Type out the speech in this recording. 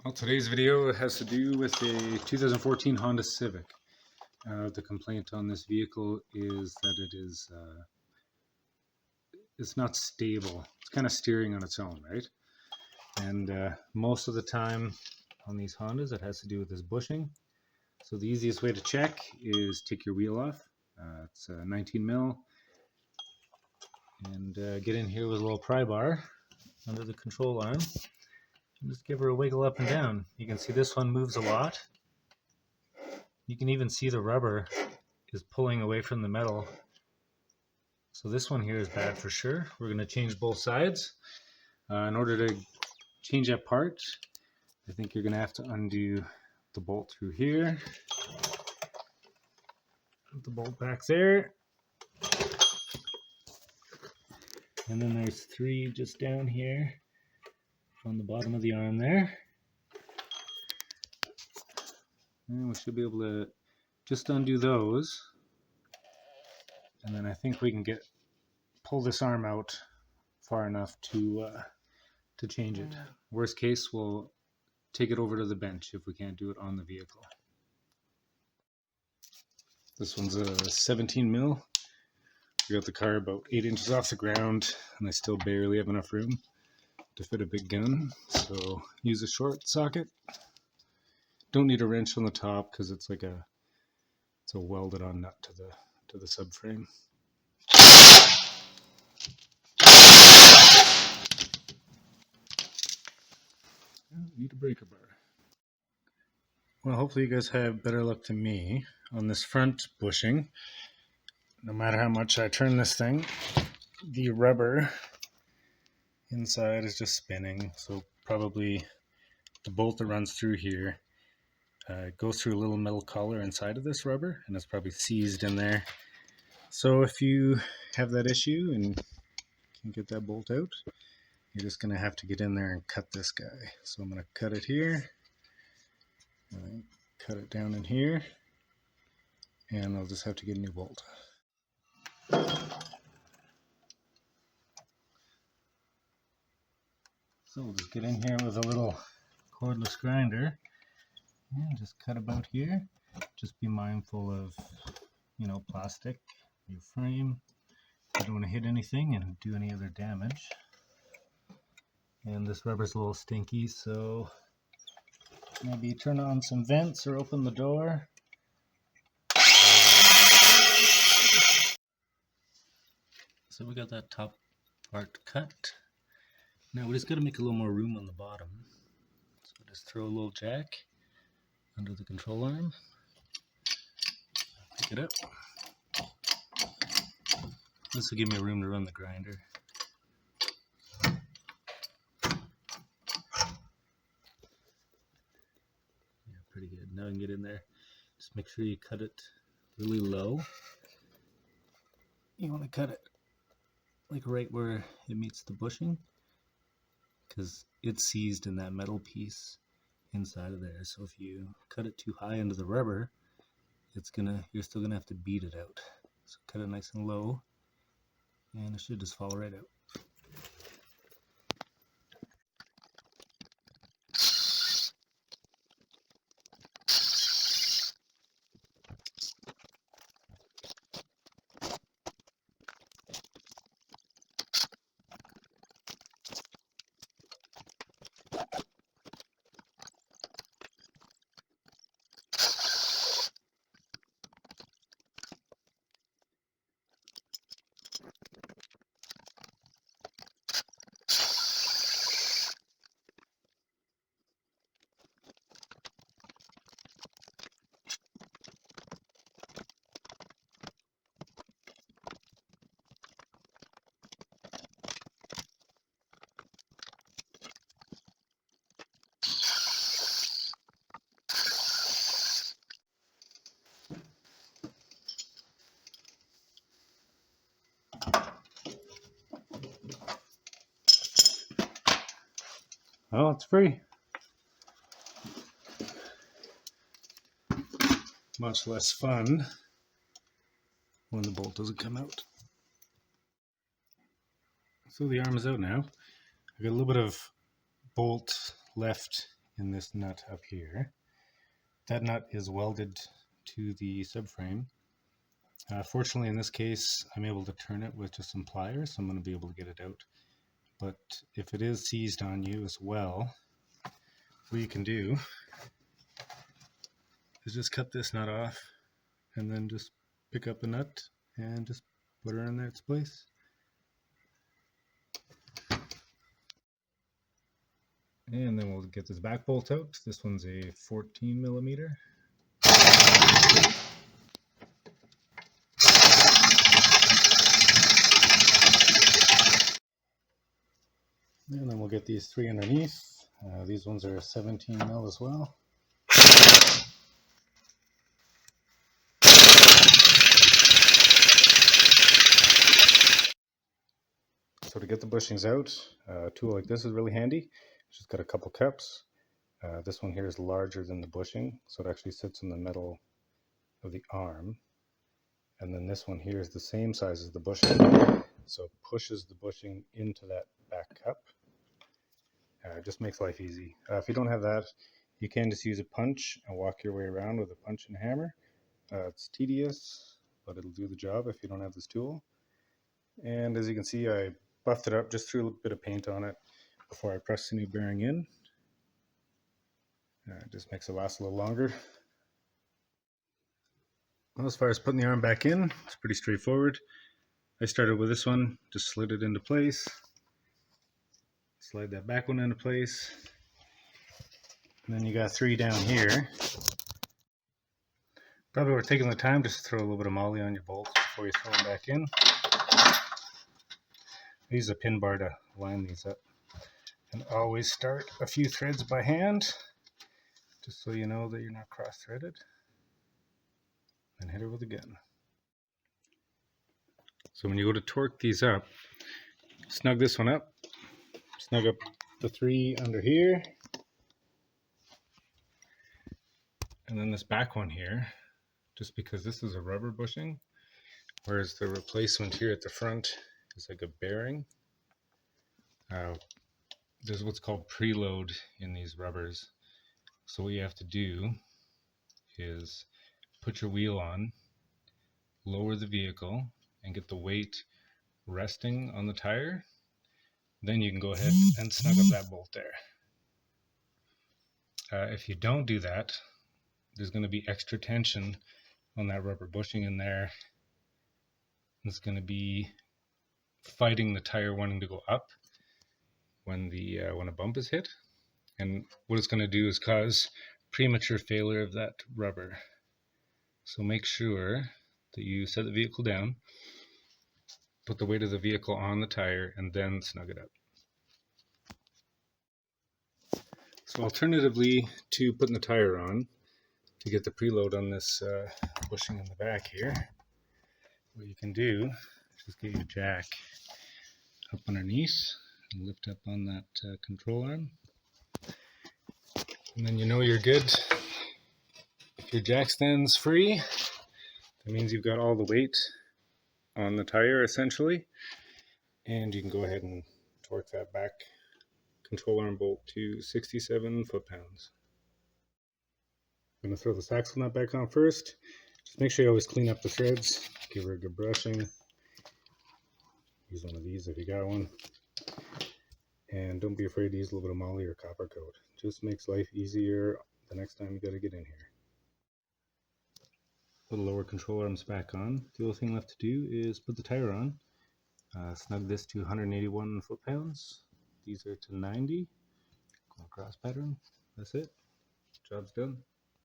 Well, today's video has to do with a 2014 Honda Civic. The complaint on this vehicle is that it's not stable. It's kind of steering on its own, right? And most of the time on these Hondas, it has to do with this bushing. So the easiest way to check is take your wheel off. It's 19 mil, and get in here with a little pry bar under the control arm. Just give her a wiggle up and down. You can see this one moves a lot. You can even see the rubber is pulling away from the metal. So this one here is bad for sure. We're going to change both sides. In order to change that part, I think you're going to have to undo the bolt through here. Put the bolt back there. And then there's 3 just down here on the bottom of the arm there. And we should be able to just undo those. And then I think we can pull this arm out far enough to change it. Worst case, we'll take it over to the bench if we can't do it on the vehicle. This one's a 17 mil. We got the car about 8 inches off the ground, and I still barely have enough room to fit a big gun, so use a short socket. Don't need a wrench on the top because it's a welded on nut to the subframe. Need a breaker bar. Well, hopefully you guys have better luck than me on this front bushing. No matter how much I turn this thing, the rubber inside is just spinning. So probably the bolt that runs through here goes through a little metal collar inside of this rubber, and it's probably seized in there. So if you have that issue and can't get that bolt out, you're just going to have to get in there and cut this guy. So I'm going to cut it here, cut it down in here, and I'll just have to get a new bolt. So we'll just get in here with a little cordless grinder and just cut about here. Just be mindful of, plastic, your frame. You don't want to hit anything and do any other damage. And this rubber's a little stinky, so maybe turn on some vents or open the door. So we got that top part cut. Now we just got to make a little more room on the bottom. So just throw a little jack under the control arm. Pick it up. This will give me room to run the grinder. Yeah, pretty good. Now I can get in there. Just make sure you cut it really low. You want to cut it like right where it meets the bushing, because it's seized in that metal piece inside of there. So if you cut it too high into the rubber, you're still gonna have to beat it out. So cut it nice and low, and it should just fall right out. Well, it's free. Much less fun when the bolt doesn't come out. So the arm is out now. I got a little bit of bolt left in this nut up here. That nut is welded to the subframe. Fortunately, in this case, I'm able to turn it with just some pliers, so I'm going to be able to get it out. But if it is seized on you as well, what you can do is just cut this nut off and then just pick up the nut and just put her in its place. And then we'll get this back bolt out. This one's a 14 millimeter. And then we'll get these three underneath. These ones are 17 mil as well. So to get the bushings out, a tool like this is really handy. It's just got a couple cups. This one here is larger than the bushing, so it actually sits in the middle of the arm. And then this one here is the same size as the bushing, so it pushes the bushing into that back cup. It just makes life easy. If you don't have that, you can just use a punch and walk your way around with a punch and hammer. It's tedious, but it'll do the job if you don't have this tool. And as you can see, I buffed it up, just threw a bit of paint on it before I pressed the new bearing in. It just makes it last a little longer. Well, as far as putting the arm back in, it's pretty straightforward. I started with this one, just slid it into place. Slide that back one into place. And then you got three down here. Probably worth taking the time just to throw a little bit of moly on your bolts before you throw them back in. I use a pin bar to line these up. And always start a few threads by hand, just so you know that you're not cross-threaded. And hit it with a gun. So when you go to torque these up, snug this one up, snug up the three under here, and then this back one here, just because this is a rubber bushing, whereas the replacement here at the front is like a bearing. There's what's called preload in these rubbers. So what you have to do is put your wheel on, lower the vehicle, and get the weight resting on the tire. Then you can go ahead and snug up that bolt there. If you don't do that, there's going to be extra tension on that rubber bushing in there. It's going to be fighting the tire wanting to go up when a bump is hit. And what it's going to do is cause premature failure of that rubber. So make sure that you set the vehicle down, put the weight of the vehicle on the tire, and then snug it up. So alternatively to putting the tire on, to get the preload on this bushing in the back here, what you can do is just get your jack up underneath and lift up on that control arm. And then you know you're good. If your jack stands free, that means you've got all the weight on the tire essentially. And you can go ahead and torque that back control arm bolt to 67 foot-pounds. I'm going to throw this axle nut back on first. Just make sure you always clean up the threads. Give her a good brushing. Use one of these if you got one. And don't be afraid to use a little bit of moly or copper coat. Just makes life easier the next time you got to get in here. Put the lower control arms back on. The only thing left to do is put the tire on. Snug this to 181 foot-pounds. These are to 90. Go across pattern. That's it. Job's done.